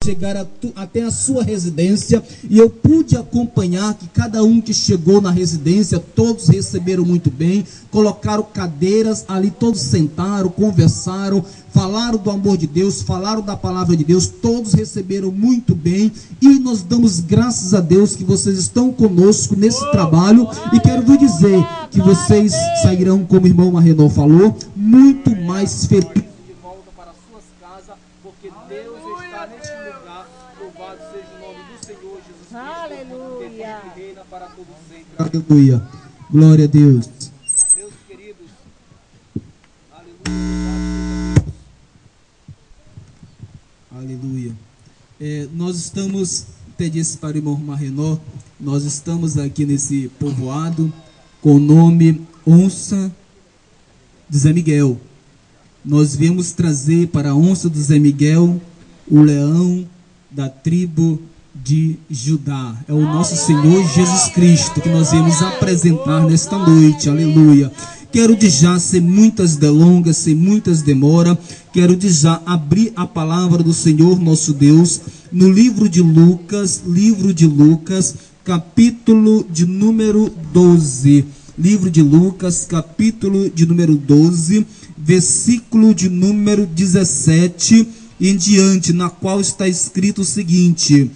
chegar até a sua residência, e eu pude acompanhar que cada um que chegou na residência, todos receberam muito bem, colocaram cadeiras ali, todos sentaram, conversaram, falaram do amor de Deus, falaram da palavra de Deus, todos receberam muito bem, e nós damos graças a Deus que vocês estão conosco nesse trabalho, e quero vos dizer que vocês sairão, como o irmão Marrenó falou, muito mais felizes de volta para suas casas, porque Deus está neste lugar. Louvado seja o nome do Senhor Jesus Cristo. Aleluia. Que reina para todo sempre. Aleluia. Glória a Deus. Meus queridos, aleluia. Aleluia. Nós estamos, até disse para o irmão Marrenó, nós estamos aqui nesse povoado com o nome Onça de Zé Miguel. Nós viemos trazer para a Onça do Zé Miguel o leão da tribo de Judá. É o nosso Senhor Jesus Cristo que nós viemos apresentar nesta noite. Aleluia. Quero de já, sem muitas delongas, sem muitas demoras, quero de já abrir a palavra do Senhor nosso Deus no livro de Lucas, capítulo de número 12. Livro de Lucas, capítulo de número 12, versículo de número 17 em diante, na qual está escrito o seguinte: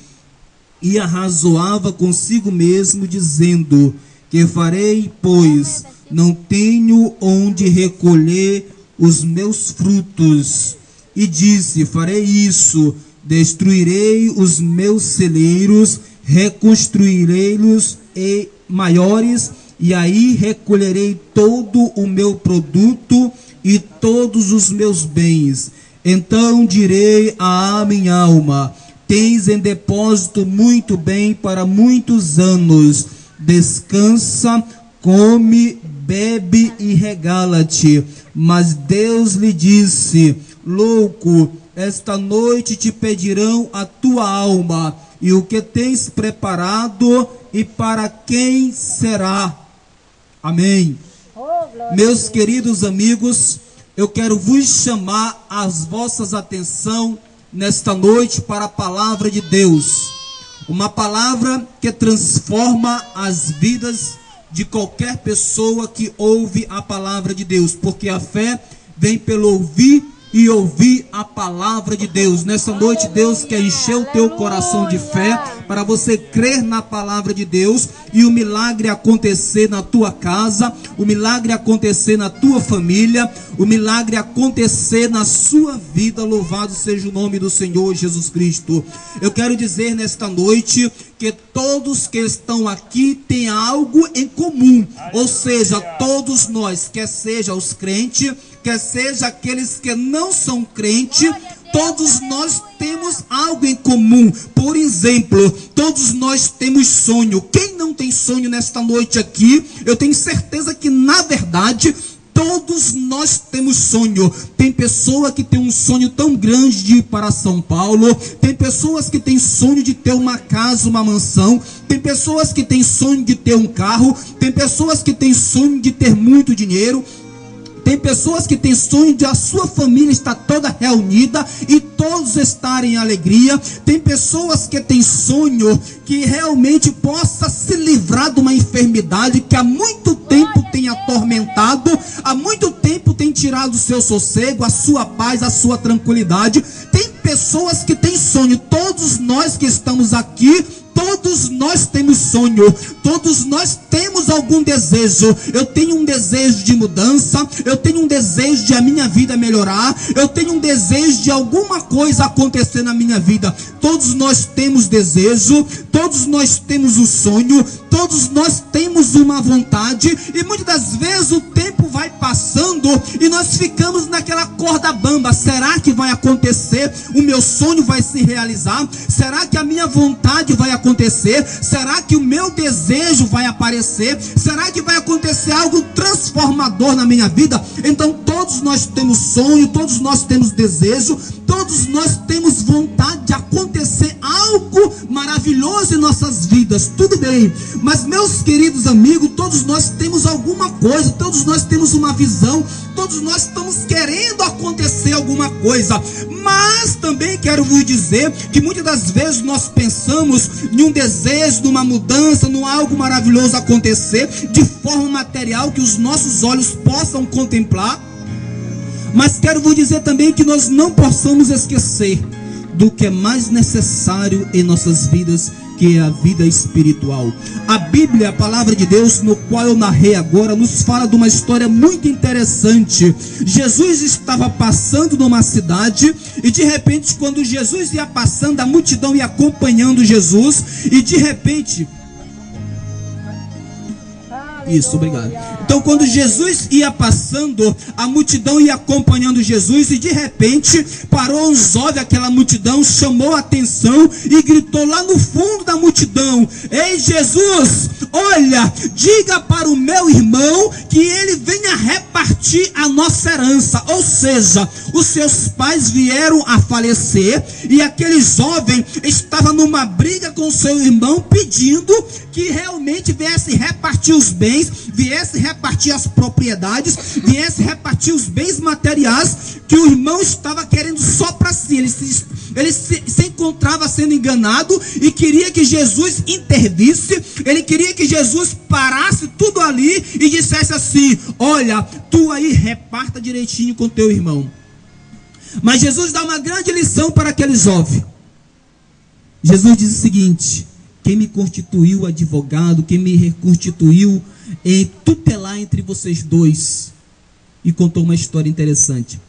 e arrazoava consigo mesmo, dizendo: que farei, pois não tenho onde recolher os meus frutos? E disse: farei isso, destruirei os meus celeiros, reconstruirei-los e maiores, e aí recolherei todo o meu produto e todos os meus bens. Então direi à minha alma: tens em depósito muito bem para muitos anos. Descansa, come, bebe e regala-te. Mas Deus lhe disse: louco, esta noite te pedirão a tua alma, e o que tens preparado, e para quem será? Amém. Meus queridos amigos, eu quero vos chamar as vossas atenção nesta noite para a palavra de Deus. Uma palavra que transforma as vidas de qualquer pessoa que ouve a palavra de Deus, porque a fé vem pelo ouvir e ouvir a palavra de Deus. Nessa noite Deus quer encher o teu coração de fé para você crer na palavra de Deus e o milagre acontecer na tua casa, o milagre acontecer na tua família, o milagre acontecer na sua vida. Louvado seja o nome do Senhor Jesus Cristo. Eu quero dizer nesta noite que todos que estão aqui têm algo em comum, ou seja, todos nós, quer seja os crentes, quer seja aqueles que não são crentes, todos nós temos algo em comum. Por exemplo, todos nós temos sonho. Quem não tem sonho nesta noite aqui? Eu tenho certeza que na verdade todos nós temos sonho. Tem pessoa que tem um sonho tão grande de ir para São Paulo. Tem pessoas que têm sonho de ter uma casa, uma mansão. Tem pessoas que têm sonho de ter um carro. Tem pessoas que têm sonho de ter muito dinheiro. Tem pessoas que têm sonho de a sua família estar toda reunida e todos estarem em alegria. Tem pessoas que têm sonho que realmente possa se livrar de uma enfermidade que há muito tempo tem atormentado, há muito tempo tem tirado o seu sossego, a sua paz, a sua tranquilidade. Tem pessoas que têm sonho. Todos nós que estamos aqui, todos nós temos sonho, todos nós temos algum desejo. Eu tenho um desejo de mudança, eu tenho um desejo de a minha vida melhorar, eu tenho um desejo de alguma coisa acontecer na minha vida. Todos nós temos desejo, todos nós temos um sonho, todos nós temos uma vontade, e muitas das vezes o tempo vai passando e nós ficamos naquela corda bamba. Será que vai acontecer? O meu sonho vai se realizar? Será que a minha vontade vai acontecer? Será que o meu desejo vai aparecer? Será que vai acontecer algo transformador na minha vida? Então todos nós temos sonho, todos nós temos desejo, todos nós temos vontade de acontecer algo maravilhoso em nossas vidas. vidas, tudo bem. Mas, meus queridos amigos, todos nós temos alguma coisa, todos nós temos uma visão, todos nós estamos querendo acontecer alguma coisa. Mas também quero vos dizer que muitas das vezes nós pensamos em um desejo, numa mudança, num algo maravilhoso acontecer de forma material que os nossos olhos possam contemplar. Mas quero vos dizer também que nós não possamos esquecer do que é mais necessário em nossas vidas, que é a vida espiritual. A Bíblia, a palavra de Deus, no qual eu narrei agora, nos fala de uma história muito interessante. Jesus estava passando numa cidade e de repente, quando Jesus ia passando, a multidão ia acompanhando Jesus e de repente... Isso, obrigado. Então, quando Jesus ia passando, a multidão ia acompanhando Jesus e de repente parou um jovem, aquela multidão, chamou a atenção e gritou lá no fundo da multidão: ei Jesus, olha, diga para o meu irmão que ele venha repartir a nossa herança. Ou seja, os seus pais vieram a falecer e aquele jovem estava numa briga com seu irmão, pedindo que realmente viesse repartir os bens, viesse repartir as propriedades, viesse repartir os bens materiais que o irmão estava querendo só para si. Ele se encontrava sendo enganado e queria que Jesus intervisse. Ele queria que Jesus parasse tudo ali e dissesse assim: olha, tu aí reparta direitinho com teu irmão. Mas Jesus dá uma grande lição para aquele jovem. Jesus diz o seguinte: quem me constituiu advogado, quem me constituiu em tutelar entre vocês dois. E contou uma história interessante.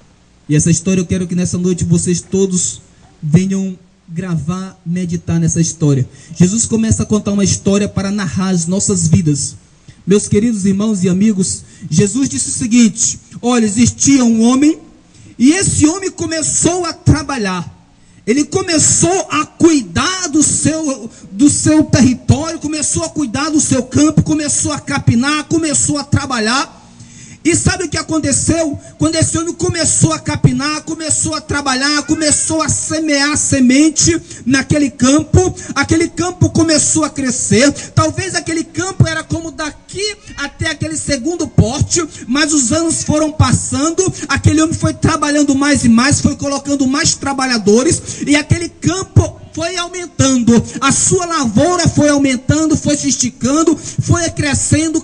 E essa história eu quero que nessa noite vocês todos venham gravar, meditar nessa história. Jesus começa a contar uma história para narrar as nossas vidas. Meus queridos irmãos e amigos, Jesus disse o seguinte: olha, existia um homem e esse homem começou a trabalhar. Ele começou a cuidar do seu território, começou a cuidar do seu campo, começou a capinar, começou a trabalhar. E sabe o que aconteceu? Quando esse homem começou a capinar, começou a trabalhar, começou a semear semente naquele campo, aquele campo começou a crescer. Talvez aquele campo era como daqui até aquele segundo porte, mas os anos foram passando, aquele homem foi trabalhando mais e mais, foi colocando mais trabalhadores, e aquele campo foi aumentando, a sua lavoura foi aumentando, foi se esticando, foi crescendo,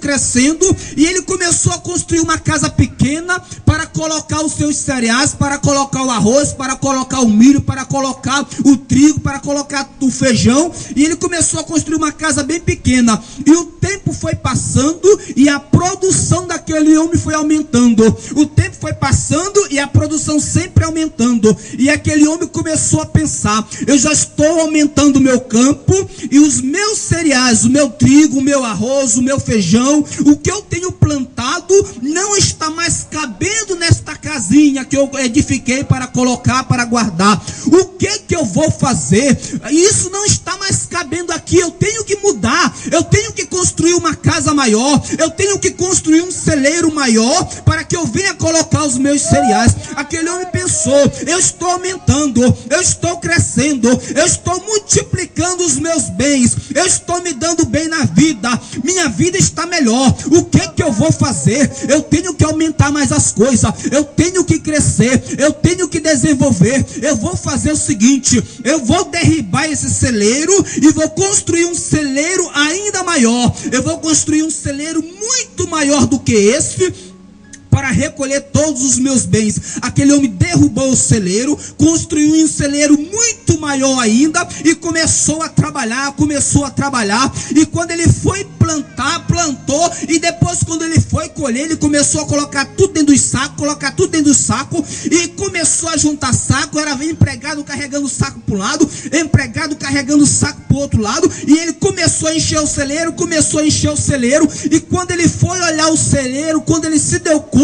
e ele começou a construir uma casa pequena para colocar os seus cereais, para colocar o arroz, para colocar o milho, para colocar o trigo, para colocar o feijão, e ele começou a construir uma casa bem pequena, e o tempo foi passando, e a produção daquele homem foi aumentando, o tempo foi passando, e a produção sempre aumentando, e aquele homem começou a pensar: eu já estou aumentando o meu campo e os meus cereais, o meu trigo, o meu arroz, o meu feijão, o que eu tenho plantado não está mais cabendo nesta casinha que eu edifiquei para colocar, para guardar. O que eu vou fazer? Isso não está mais cabendo aqui, eu tenho que mudar, eu tenho que construir uma casa maior, eu tenho que construir um celeiro maior para que eu venha colocar os meus cereais. Aquele homem pensou: eu estou aumentando, eu estou crescendo, eu estou multiplicando os meus bens, eu estou me dando bem na vida, minha vida está melhor. O que eu vou fazer? Eu tenho que aumentar mais as coisas, eu tenho que crescer, eu tenho que desenvolver. Eu vou fazer o seguinte: eu vou derribar esse celeiro e vou construir um celeiro ainda maior. Eu vou construir um celeiro muito maior do que esse, para recolher todos os meus bens. Aquele homem derrubou o celeiro, construiu um celeiro muito maior ainda, e começou a trabalhar, e quando ele foi plantar, plantou, e depois quando ele foi colher, ele começou a colocar tudo dentro do saco, e começou a juntar saco. Era empregado carregando o saco para um lado, empregado carregando o saco para o outro lado, e ele começou a encher o celeiro, e quando ele foi olhar o celeiro, quando ele se deu conta,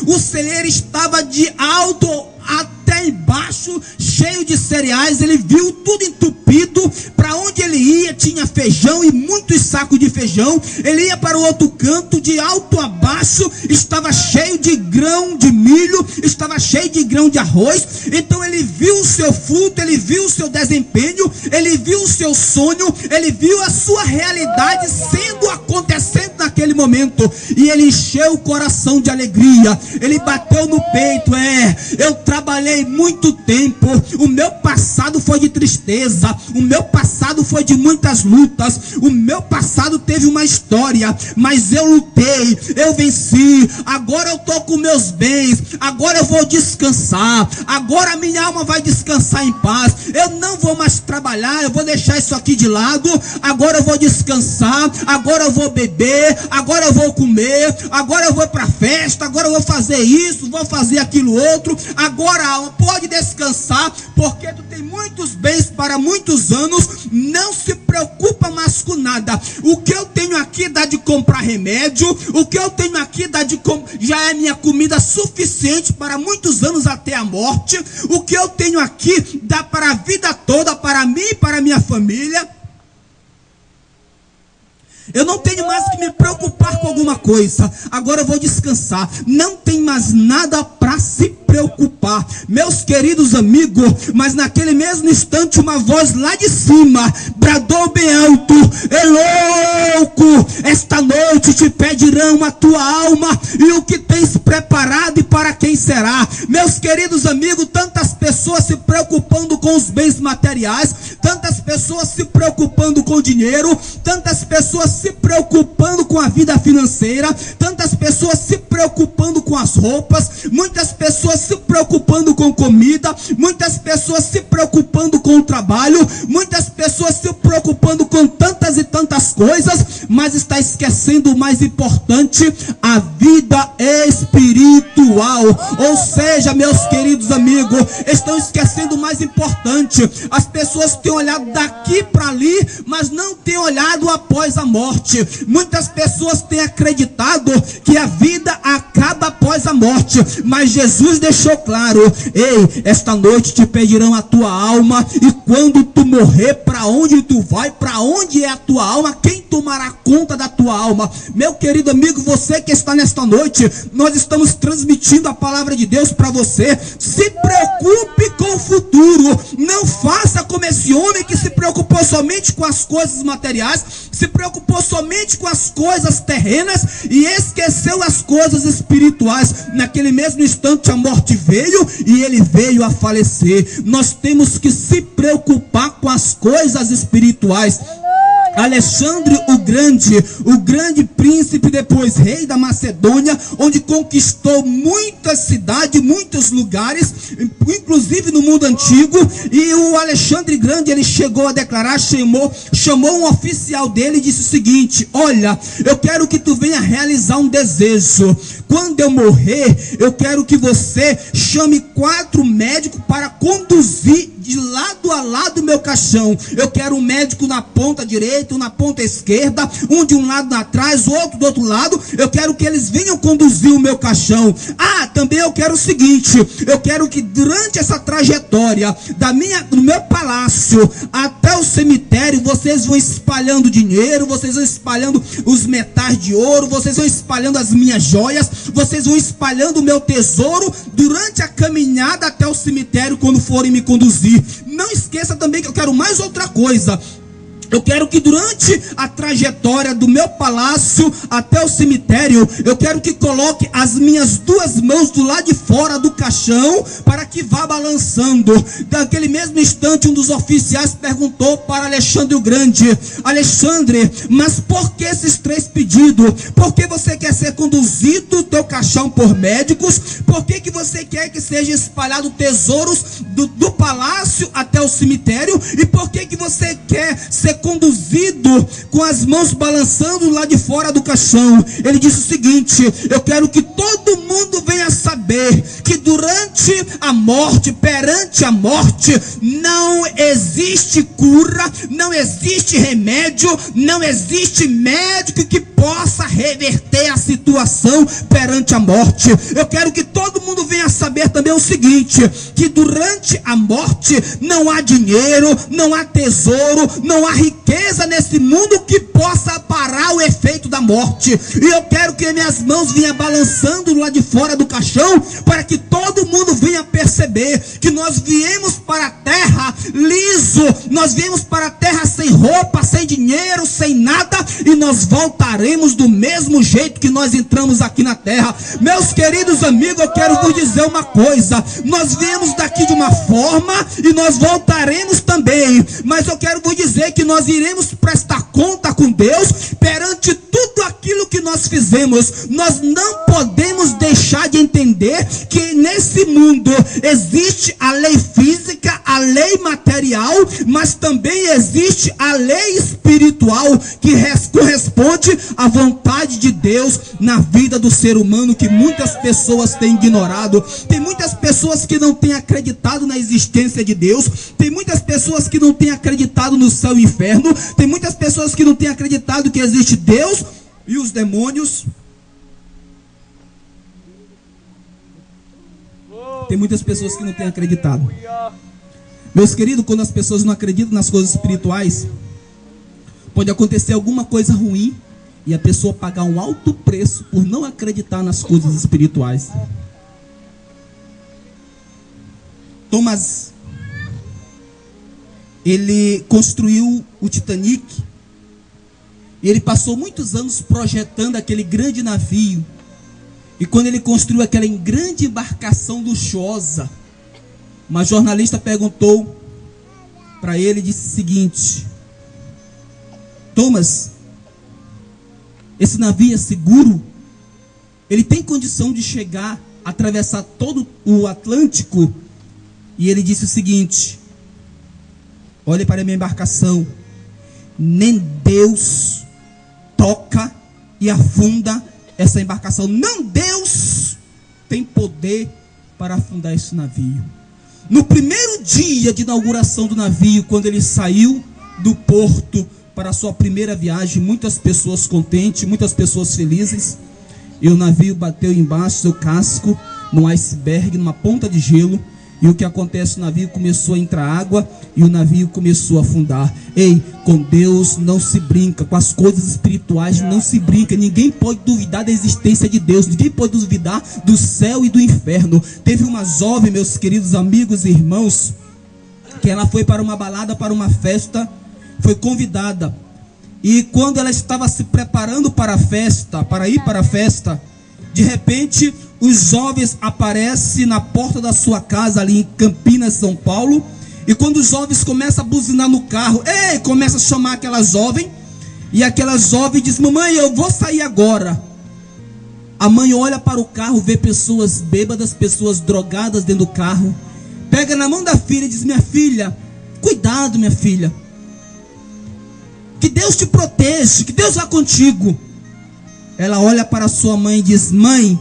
o celeiro estava de alto até embaixo, cheio de cereais. Ele viu tudo entupido. Para onde onde ele ia tinha feijão e muitos sacos de feijão. Ele ia para o outro canto, de alto a baixo estava cheio de grão de milho, estava cheio de grão de arroz. Então ele viu o seu fruto, ele viu o seu desempenho, ele viu o seu sonho, ele viu a sua realidade acontecendo naquele momento, e ele encheu o coração de alegria. Ele bateu no peito: eu trabalhei muito tempo, o meu passado foi de tristeza, o meu passado foi de muitas lutas, o meu passado teve uma história, mas eu lutei, eu venci, agora eu estou com meus bens, agora eu vou descansar, agora a minha alma vai descansar em paz, eu não vou mais trabalhar, eu vou deixar isso aqui de lado, agora eu vou descansar, agora eu vou beber, agora eu vou comer, agora eu vou para festa, agora eu vou fazer isso, vou fazer aquilo outro. Agora a alma pode descansar, porque tu tem muitos bens para muitos anos, não se preocupa mais com nada. O que eu tenho aqui dá de comprar remédio, o que eu tenho aqui dá de já é minha comida suficiente para muitos anos até a morte. O que eu tenho aqui dá para a vida toda, para mim e para a minha família. Eu não tenho mais que me preocupar com alguma coisa. Agora eu vou descansar. Não tem mais nada para se preocupar. Meus queridos amigos, mas naquele mesmo instante uma voz lá de cima bradou bem alto: é louco, esta noite te pedirão a tua alma e o que tens preparado e para quem será. Meus queridos amigos, tantas pessoas se preocupando com os bens materiais, tantas pessoas se preocupando com o dinheiro, tantas pessoas se preocupando com a vida financeira, tantas pessoas se preocupando com as roupas, muitas pessoas se preocupando com comida, muitas pessoas se preocupando com o trabalho, muitas pessoas se preocupando com tantas e tantas coisas, mas está esquecendo o mais importante: a vida espiritual. Ou seja, meus queridos amigos, estão esquecendo o mais importante. As pessoas têm olhado daqui para ali, mas não têm olhado após a morte. Muitas pessoas têm acreditado que a vida acaba após a morte, mas Jesus deixou claro: ei, esta noite te pedirão a tua alma, e quando tu morrer, para onde tu vai? Para onde é a tua alma? Quem tomará conta da tua alma? Meu querido amigo, você que está nesta noite, nós estamos transmitindo a palavra de Deus para você. Se preocupe com o futuro. Não faça como esse homem que se preocupou somente com as coisas materiais, se preocupou somente com as coisas terrenas e esqueceu as coisas espirituais. Naquele mesmo instante a morte veio e ele veio a falecer. Nós temos que se preocupar com as coisas espirituais. Alexandre o grande príncipe, depois rei da Macedônia, onde conquistou muitas cidades, muitos lugares, inclusive no mundo antigo. E o Alexandre Grande, ele chegou a declarar, chamou um oficial dele e disse o seguinte: olha, eu quero que tu venha realizar um desejo. Quando eu morrer, eu quero que você chame 4 médicos para conduzir de lado a lado o meu caixão. Eu quero um médico na ponta direita, um na ponta esquerda, um de um lado atrás, outro do outro lado. Eu quero que eles venham conduzir o meu caixão. Também eu quero o seguinte: eu quero que durante essa trajetória do meu palácio até o cemitério, vocês vão espalhando dinheiro, vocês vão espalhando os metais de ouro, vocês vão espalhando as minhas joias, vocês vão espalhando o meu tesouro durante a caminhada até o cemitério, quando forem me conduzir. Não esqueça também que eu quero mais outra coisa. Eu quero que durante a trajetória do meu palácio até o cemitério, eu quero que coloque as minhas 2 mãos do lado de fora do caixão, para que vá balançando. Daquele mesmo instante, um dos oficiais perguntou para Alexandre o Grande: Alexandre, mas por que esses 3 pedidos? Por que você quer ser conduzido o teu caixão por médicos? Por que você quer que seja espalhado tesouros do palácio até o cemitério? E por que você quer ser conduzido com as mãos balançando lá de fora do caixão? Ele disse o seguinte: eu quero que todo mundo venha saber saber que durante a morte, perante a morte, não existe cura, não existe remédio, não existe médico que possa reverter a situação perante a morte. Eu quero que todo mundo venha saber também o seguinte, que durante a morte não há dinheiro, não há tesouro, não há riqueza nesse mundo que possa parar o efeito da morte. E eu quero que minhas mãos venham balançando lá de fora do caixão, para que todo mundo venha perceber que nós viemos para a terra liso, nós viemos para a terra sem roupa, sem dinheiro, sem nada, e nós voltaremos do mesmo jeito que nós entramos aqui na terra. Meus queridos amigos, eu quero vos dizer uma coisa, nós viemos daqui de uma forma e nós voltaremos também, mas eu quero vos dizer que nós iremos prestar conta com Deus perante tudo aquilo que nós fizemos. Nós não podemos deixar de entender que nesse mundo existe a lei física, a lei material, mas também existe a lei espiritual que corresponde à vontade de Deus na vida do ser humano, que muitas pessoas têm ignorado. Tem muitas pessoas que não têm acreditado na existência de Deus, tem muitas pessoas que não têm acreditado no céu e inferno, tem muitas pessoas que não têm acreditado que existe Deus e os demônios. Tem muitas pessoas que não têm acreditado. Meus queridos, quando as pessoas não acreditam nas coisas espirituais, pode acontecer alguma coisa ruim e a pessoa pagar um alto preço por não acreditar nas coisas espirituais. Thomas, ele construiu o Titanic e ele passou muitos anos projetando aquele grande navio. E quando ele construiu aquela grande embarcação luxuosa, uma jornalista perguntou para ele e disse o seguinte: Thomas, esse navio é seguro? Ele tem condição de chegar, atravessar todo o Atlântico? E ele disse o seguinte: olhe para a minha embarcação, nem Deus toca e afunda essa embarcação. Não, Deus tem poder para afundar esse navio. No primeiro dia de inauguração do navio, quando ele saiu do porto para a sua primeira viagem, muitas pessoas contentes, muitas pessoas felizes, e o navio bateu embaixo do seu casco, num iceberg, numa ponta de gelo. E o que acontece? O navio começou a entrar água e o navio começou a afundar. Ei, com Deus não se brinca, com as coisas espirituais não se brinca. Ninguém pode duvidar da existência de Deus, ninguém pode duvidar do céu e do inferno. Teve uma jovem, meus queridos amigos e irmãos, que ela foi para uma balada, para uma festa, foi convidada. E quando ela estava se preparando para a festa, para ir para a festa, de repente os jovens aparecem na porta da sua casa ali em Campinas, São Paulo. E quando os jovens começam a buzinar no carro, ei, começa a chamar aquela jovem. E aquela jovem diz: mamãe, eu vou sair agora. A mãe olha para o carro, vê pessoas bêbadas, pessoas drogadas dentro do carro. Pega na mão da filha e diz: minha filha, cuidado minha filha, que Deus te proteja, que Deus vá contigo. Ela olha para sua mãe e diz: mãe,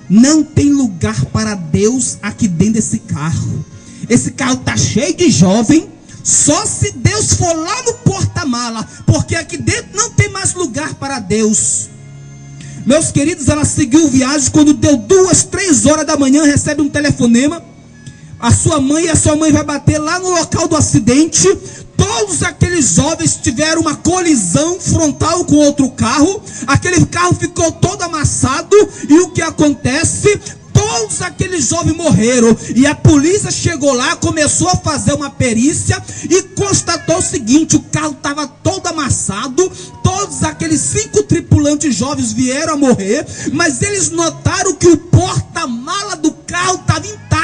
não tem lugar para Deus aqui dentro desse carro. Esse carro está cheio de jovem. Só se Deus for lá no porta-mala, porque aqui dentro não tem mais lugar para Deus. Meus queridos, ela seguiu viagem. Quando deu 2, 3 horas da manhã, recebe um telefonema. A sua mãe vai bater lá no local do acidente. Todos aqueles jovens tiveram uma colisão frontal com outro carro. Aquele carro ficou todo amassado. E o que acontece? Todos aqueles jovens morreram. E a polícia chegou lá, começou a fazer uma perícia e constatou o seguinte: o carro estava todo amassado. Todos aqueles 5 tripulantes jovens vieram a morrer, mas eles notaram que o porta-mala do carro estava intacto,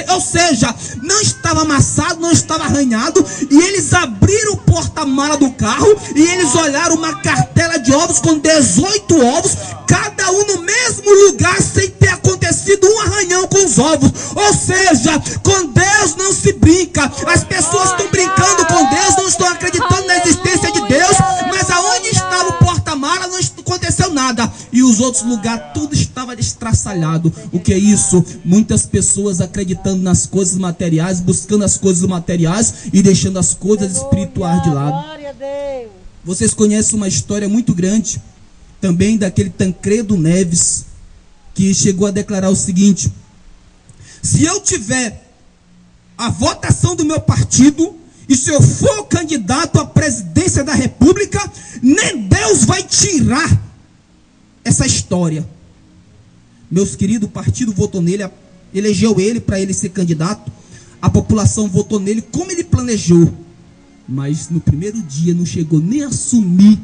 ou seja, não estava amassado, não estava arranhado. E eles abriram o porta-mala do carro e eles olharam uma cartela de ovos com 18 ovos, cada um no mesmo lugar, sem ter acontecido um arranhão com os ovos. Ou seja, com Deus não se brinca. As pessoas estão brincando com Deus, não estão acreditando na existência de Deus, mas aonde estava o porta-mala não aconteceu nada. E os outros lugares tudo estava estraçalhado. O que é isso? Muitas pessoas acreditando nas coisas materiais, buscando as coisas materiais e deixando as coisas espirituais de lado. Vocês conhecem uma história muito grande também daquele Tancredo Neves, que chegou a declarar o seguinte: se eu tiver a votação do meu partido, e se eu for candidato à presidência da República, nem Deus vai tirar essa história. Meus queridos, o partido votou nele, elegeu ele para ele ser candidato. A população votou nele como ele planejou. Mas no primeiro dia não chegou nem a assumir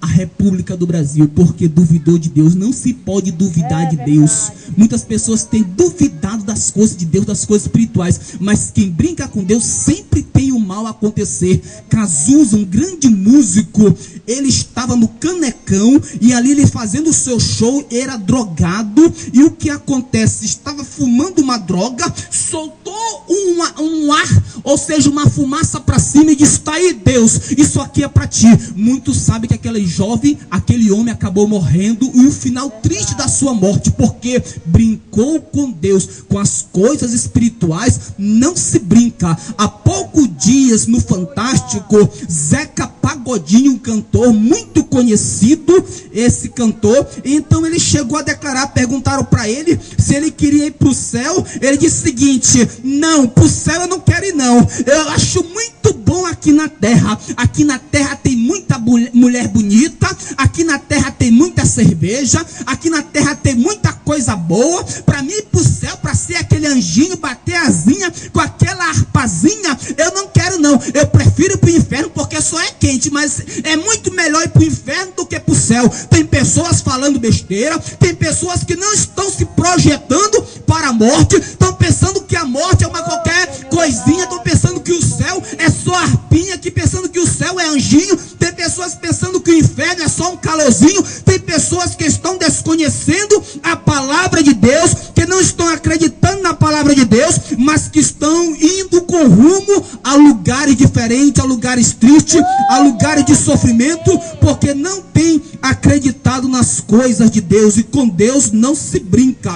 a República do Brasil, porque duvidou de Deus. Não se pode duvidar de Deus. Muitas pessoas têm duvidado das coisas de Deus, das coisas espirituais, mas quem brinca com Deus sempre tem o mal a acontecer. Cazuza, um grande músico, ele estava no Canecão e ali ele fazendo o seu show, era drogado, e o que acontece? Estava fumando uma droga, soltou um ar, ou seja, uma fumaça para cima e disse: está aí Deus, isso aqui é para ti. Muitos sabem que aquele jovem, aquele homem acabou morrendo, e o final triste da sua morte, porque brincou com Deus. Com as coisas espirituais não se brinca. Há poucos dias no Fantástico, Zeca Pagodinho, um cantor muito conhecido, esse cantor, então ele chegou a declarar, perguntaram para ele se ele queria ir para o céu. Ele disse o seguinte: não, para o céu eu não quero ir não, eu acho muito bom aqui na terra. Aqui na terra tem muita mulher bonita, aqui na terra tem muita cerveja, aqui na terra tem muita coisa boa. Para mim ir para o céu, para ser aquele anjinho, bater asinha com aquela harpazinha, eu não quero não, eu prefiro ir para o inferno, porque só é quente, mas é muito melhor ir para o inferno do que para o céu. Tem pessoas falando besteira, tem pessoas que não estão se projetando para a morte, estão pensando que a morte é uma qualquer coisinha, estão pensando que o céu é só harpinha, que pensando que o céu é anjinho. Tem pessoas pensando que o inferno é só um calorzinho. Tem pessoas que estão desconhecendo a palavra de Deus, que não estão acreditando na palavra de Deus, mas que estão indo com rumo a lugares diferentes, a lugares tristes, a lugares de sofrimento, porque não tem acreditado nas coisas de Deus. E com Deus não se brinca.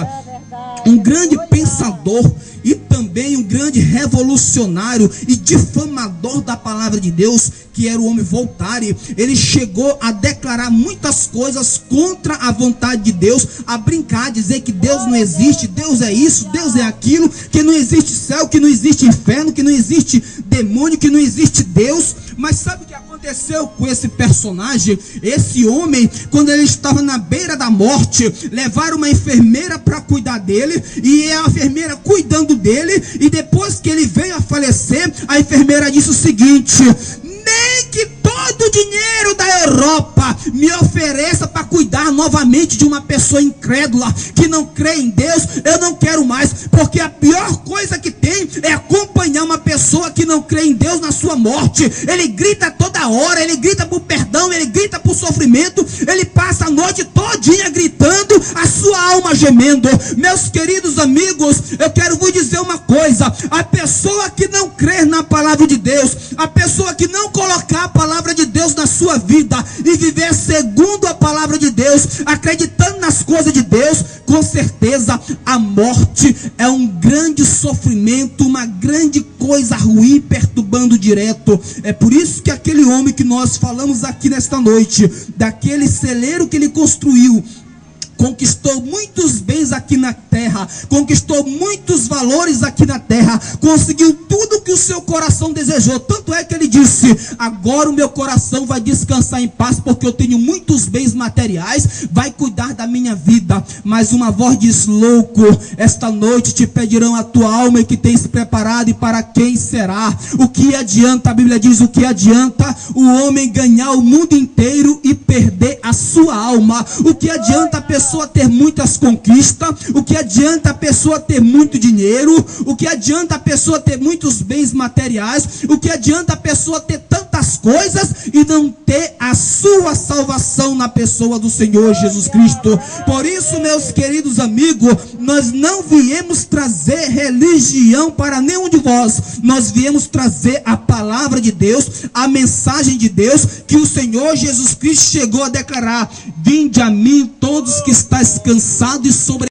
Um grande pensador e também um grande revolucionário e difamador da palavra de Deus, que era o homem Voltaire, ele chegou a declarar muitas coisas contra a vontade de Deus, a brincar, dizer que Deus não existe, Deus é isso, Deus é aquilo, que não existe céu, que não existe inferno, que não existe demônio, que não existe Deus. Mas sabe o que aconteceu com esse personagem? Esse homem, quando ele estava na beira da morte, levaram uma enfermeira para cuidar dele, e a enfermeira cuidando dele, e depois que ele veio a falecer, a enfermeira disse o seguinte: nem que todo o dinheiro da Europa me ofereça para cuidar novamente de uma pessoa incrédula, que não crê em Deus, eu não quero mais, porque a pior coisa que tem é acompanhar uma pessoa que não crê em Deus na sua morte. Ele grita toda hora, ele grita por perdão, ele grita por sofrimento, ele passa a noite todinha gritando, a sua alma gemendo. Meus queridos amigos, eu quero vos dizer uma coisa: a pessoa que não crê na palavra de Deus, a pessoa que não colocar a palavra de Deus na sua vida e viver segundo a palavra de Deus, acreditando nas coisas de Deus, com certeza a morte é um grande sofrimento, uma grande coisa ruim, perturbando direto. É por isso que aquele homem que nós falamos aqui nesta noite, daquele celeiro que ele construiu, conquistou muitos bens aqui na terra, conquistou muitos valores aqui na terra, conseguiu tudo que o seu coração desejou. Tanto é que ele disse: agora o meu coração vai descansar em paz, porque eu tenho muitos bens materiais, vai cuidar da minha vida. Mas uma voz diz: louco, esta noite te pedirão a tua alma, e que tens preparado, e para quem será? O que adianta, a Bíblia diz, o que adianta o homem ganhar o mundo inteiro e perder a sua alma? O que adianta a pessoa ter muitas conquistas? O que adianta a pessoa ter muito dinheiro? O que adianta a pessoa ter muitos bens materiais? O que adianta a pessoa ter tantas as coisas e não ter a sua salvação na pessoa do Senhor Jesus Cristo. Por isso, meus queridos amigos, nós não viemos trazer religião para nenhum de vós. Nós viemos trazer a palavra de Deus, a mensagem de Deus, que o Senhor Jesus Cristo chegou a declarar: vinde a mim todos que estáis cansados e sobre